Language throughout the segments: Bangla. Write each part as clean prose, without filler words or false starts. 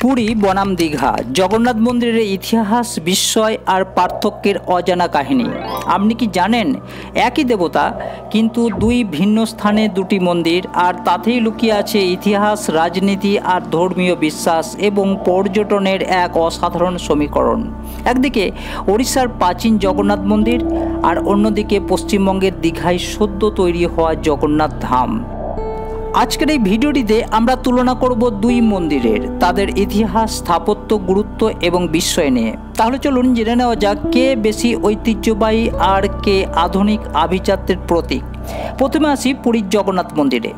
পুরী বনাম দীঘা জগন্নাথ মন্দিরের ইতিহাস, বিস্ময় আর পার্থক্যের অজানা কাহিনী। আপনি কি জানেন, একই দেবতা কিন্তু দুই ভিন্ন স্থানে দুটি মন্দির, আর তাতেই লুকিয়ে আছে ইতিহাস, রাজনীতি আর ধর্মীয় বিশ্বাস এবং পর্যটনের এক অসাধারণ সমীকরণ। একদিকে ওড়িশার প্রাচীন জগন্নাথ মন্দির আর অন্যদিকে পশ্চিমবঙ্গের দীঘায় সদ্য তৈরি হওয়া জগন্নাথ ধাম। আজকের এই ভিডিওটিতে আমরা তুলনা করব দুই মন্দিরের, তাদের ইতিহাস, স্থাপত্য, গুরুত্ব এবং বিস্ময় নিয়ে। তাহলে চলুন জেনে নেওয়া যাক কে বেশি ঐতিহ্যবাহী আর কে আধুনিক আভিজাত্যের প্রতীক। প্রথমে আসি পুরীর জগন্নাথ মন্দিরে।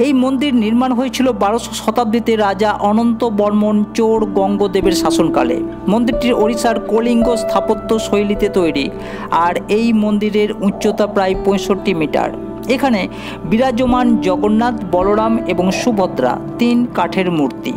এই মন্দির নির্মাণ হয়েছিল 1200 শতাব্দীতে রাজা অনন্ত বর্মন চোর গঙ্গদেবের শাসনকালে। মন্দিরটির ওড়িশার কলিঙ্গ স্থাপত্য শৈলীতে তৈরি, আর এই মন্দিরের উচ্চতা প্রায় 65 মিটার। এখানে বিরাজমান জগন্নাথ, বলরাম এবং সুভদ্রা 3 কাঠের মূর্তি।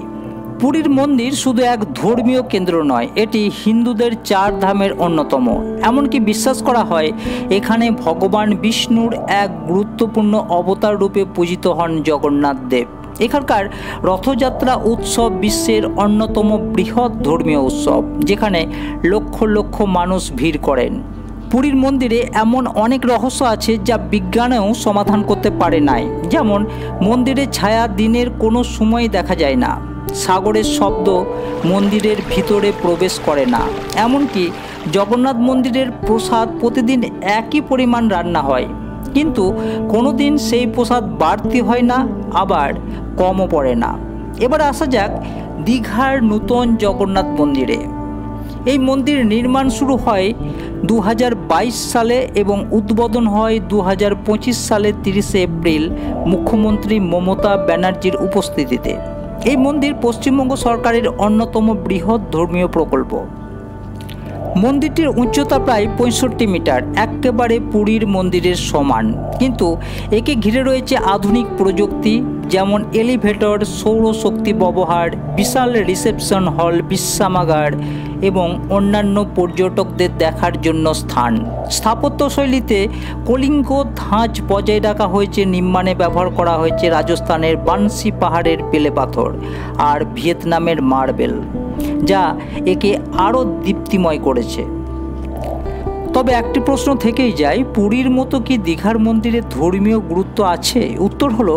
পুরীর মন্দির শুধু এক ধর্মীয় কেন্দ্র নয়, এটি হিন্দুদের 4 ধামের অন্যতম। এমনকি বিশ্বাস করা হয় এখানে ভগবান বিষ্ণুর এক গুরুত্বপূর্ণ অবতার রূপে পূজিত হন জগন্নাথ দেব। এখানকার রথযাত্রা উৎসব বিশ্বের অন্যতম বৃহৎ ধর্মীয় উৎসব, যেখানে লক্ষ লক্ষ মানুষ ভিড় করেন। পুরীর মন্দিরে এমন অনেক রহস্য আছে যা বিজ্ঞানেও সমাধান করতে পারে নাই। যেমন মন্দিরের ছায়া দিনের কোনো সময় দেখা যায় না, সাগরের শব্দ মন্দিরের ভিতরে প্রবেশ করে না, এমনকি জগন্নাথ মন্দিরের প্রসাদ প্রতিদিন একই পরিমাণ রান্না হয়, কিন্তু কোনো দিন সেই প্রসাদ বাড়তি হয় না, আবার কমও পড়ে না। এবার আসা যাক দীঘার নূতন জগন্নাথ মন্দিরে। এই মন্দির নির্মাণ শুরু হয় 2022 সালে এবং উদ্বোধন হয় 2025 সালের 30 এপ্রিল মুখ্যমন্ত্রী মমতা ব্যানার্জির উপস্থিতিতে। এই মন্দির পশ্চিমবঙ্গ সরকারের অন্যতম বৃহৎ ধর্মীয় প্রকল্প। মন্দিরটির উচ্চতা প্রায় 65 মিটার, একেবারে পুরীর মন্দিরের সমান, কিন্তু একে ঘিরে রয়েছে আধুনিক প্রযুক্তি, যেমন এলিভেটর, সৌরশক্তি ব্যবহার, বিশাল রিসেপশন হল, বিশ্রামাগার এবং অন্যান্য পর্যটকদের দেখার জন্য স্থান। স্থাপত্যশৈলীতে কলিঙ্গ ধাঁচ বজায় রাখা হয়েছে, নির্মাণে ব্যবহার করা হয়েছে রাজস্থানের বানসি পাহাড়ের বেলে পাথর আর ভিয়েতনামের মার্বেল, যা একে আরও দীপ্তিময় করেছে। তবে একটি প্রশ্ন থেকেই যায়, পুরীর মতো কি দীঘার মন্দিরে ধর্মীয় গুরুত্ব আছে? উত্তর হলো,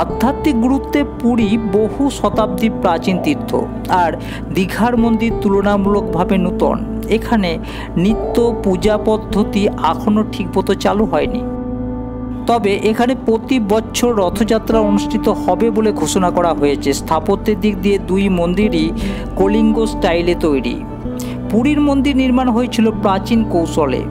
আধ্যাত্মিক গুরুত্বে পুরী বহু শতাব্দী প্রাচীন তীর্থ, আর দীঘার মন্দির তুলনামূলকভাবে নূতন। এখানে নিত্য পূজা পদ্ধতি এখনও ঠিকমতো চালু হয়নি, তবে এখানে প্রতি বছর রথযাত্রা অনুষ্ঠিত হবে বলে ঘোষণা করা হয়েছে। স্থাপত্যের দিক দিয়ে দুই মন্দিরই কলিঙ্গ স্টাইলে তৈরি। পুরীর মন্দির নির্মাণ হয়েছিল প্রাচীন কৌশলে,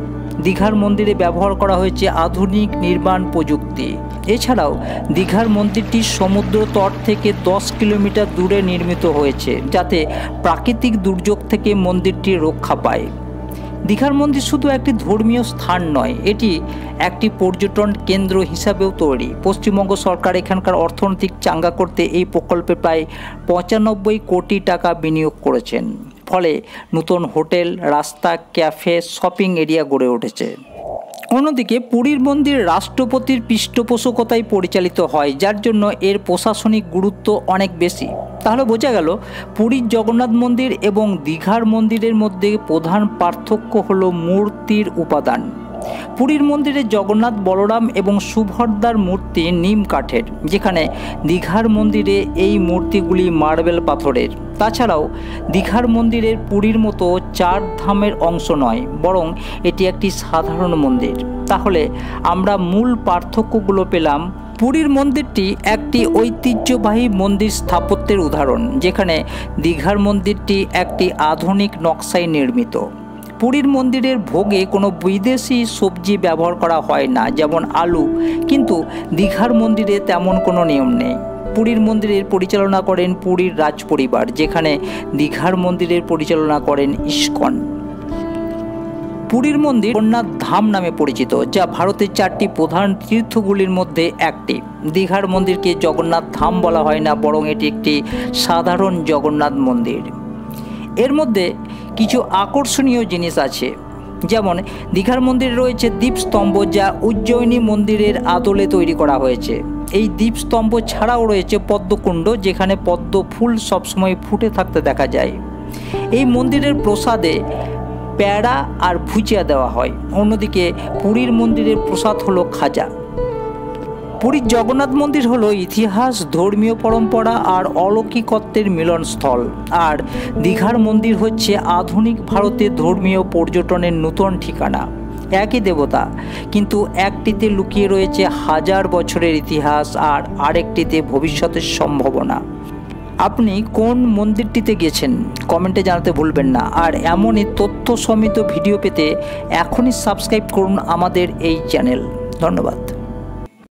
দীঘার মন্দিরে ব্যবহার করা হয়েছে আধুনিক নির্মাণ প্রযুক্তি। এছাড়াও দীঘার মন্দিরটি সমুদ্র তট থেকে 10 কিলোমিটার দূরে নির্মিত হয়েছে, যাতে প্রাকৃতিক দুর্যোগ থেকে মন্দিরটি রক্ষা পায়। দীঘার মন্দির শুধু একটি ধর্মীয় স্থান নয়, এটি একটি পর্যটন কেন্দ্র হিসাবেও তৈরি। পশ্চিমবঙ্গ সরকার এখানকার অর্থনৈতিক চাঙ্গা করতে এই প্রকল্পে প্রায় 95 কোটি টাকা বিনিয়োগ করেছেন। ফলে নতুন হোটেল, রাস্তা, ক্যাফে, শপিং এরিয়া গড়ে উঠেছে। অন্যদিকে পুরীর মন্দির রাষ্ট্রপতির পৃষ্ঠপোষকতায় পরিচালিত হয়, যার জন্য এর প্রশাসনিক গুরুত্ব অনেক বেশি। তাহলে বোঝা গেল পুরীর জগন্নাথ মন্দির এবং দীঘার মন্দিরের মধ্যে প্রধান পার্থক্য হলো মূর্তির উপাদান। পুরীর মন্দিরে জগন্নাথ, বলরাম এবং সুভদ্রার মূর্তি নিম কাঠের, যেখানে দীঘার মন্দিরে এই মূর্তিগুলি মার্বেল পাথরের। তাছাড়াও দীঘার মন্দিরের পুরীর মতো 4 ধামের অংশ নয়, বরং এটি একটি সাধারণ মন্দির। তাহলে আমরা মূল পার্থক্যগুলো পেলাম। পুরীর মন্দিরটি একটি ঐতিহ্যবাহী মন্দির স্থাপত্যের উদাহরণ, যেখানে দীঘার মন্দিরটি একটি আধুনিক নকশায় নির্মিত। পুরীর মন্দিরের ভোগে কোনো বিদেশি সবজি ব্যবহার করা হয় না, যেমন আলু, কিন্তু দীঘার মন্দিরে তেমন কোনো নিয়ম নেই। পুরীর মন্দিরের পরিচালনা করেন পুরীর রাজপরিবার, যেখানে দীঘার মন্দিরের পরিচালনা করেন ইস্কন। পুরীর মন্দির জগন্নাথ ধাম নামে পরিচিত, যা ভারতের 4টি প্রধান তীর্থগুলির মধ্যে একটি। দীঘার মন্দিরকে জগন্নাথ ধাম বলা হয় না, বরং এটি একটি সাধারণ জগন্নাথ মন্দির। এর মধ্যে কিছু আকর্ষণীয় জিনিস আছে, যেমন দীঘার মন্দিরে রয়েছে দীপস্তম্ভ, যা উজ্জয়িনী মন্দিরের আদলে তৈরি করা হয়েছে। এই দীপস্তম্ভ ছাড়াও রয়েছে পদ্মকুণ্ড, যেখানে পদ্ম ফুল সবসময় ফুটে থাকতে দেখা যায়। এই মন্দিরের প্রসাদে প্যাড়া আর ভুজিয়া দেওয়া হয়। অন্যদিকে পুরীর মন্দিরের প্রসাদ হলো খাজা। পুরীর জগন্নাথ মন্দির হলো ইতিহাস, ধর্মীয় পরম্পরা আর অলৌকিকত্বের মিলনস্থল। আর দীঘার মন্দির হচ্ছে আধুনিক ভারতে ধর্মীয় পর্যটনের নূতন ঠিকানা। একই দেবতা, কিন্তু একটিতে লুকিয়ে রয়েছে হাজার বছরের ইতিহাস আর আরেকটিতে ভবিষ্যতের সম্ভাবনা। আপনি কোন মন্দিরটিতে গেছেন কমেন্টে জানাতে ভুলবেন না। আর এমনই তথ্য সমৃদ্ধ ভিডিও পেতে এখনই সাবস্ক্রাইব করুন আমাদের এই চ্যানেল। ধন্যবাদ।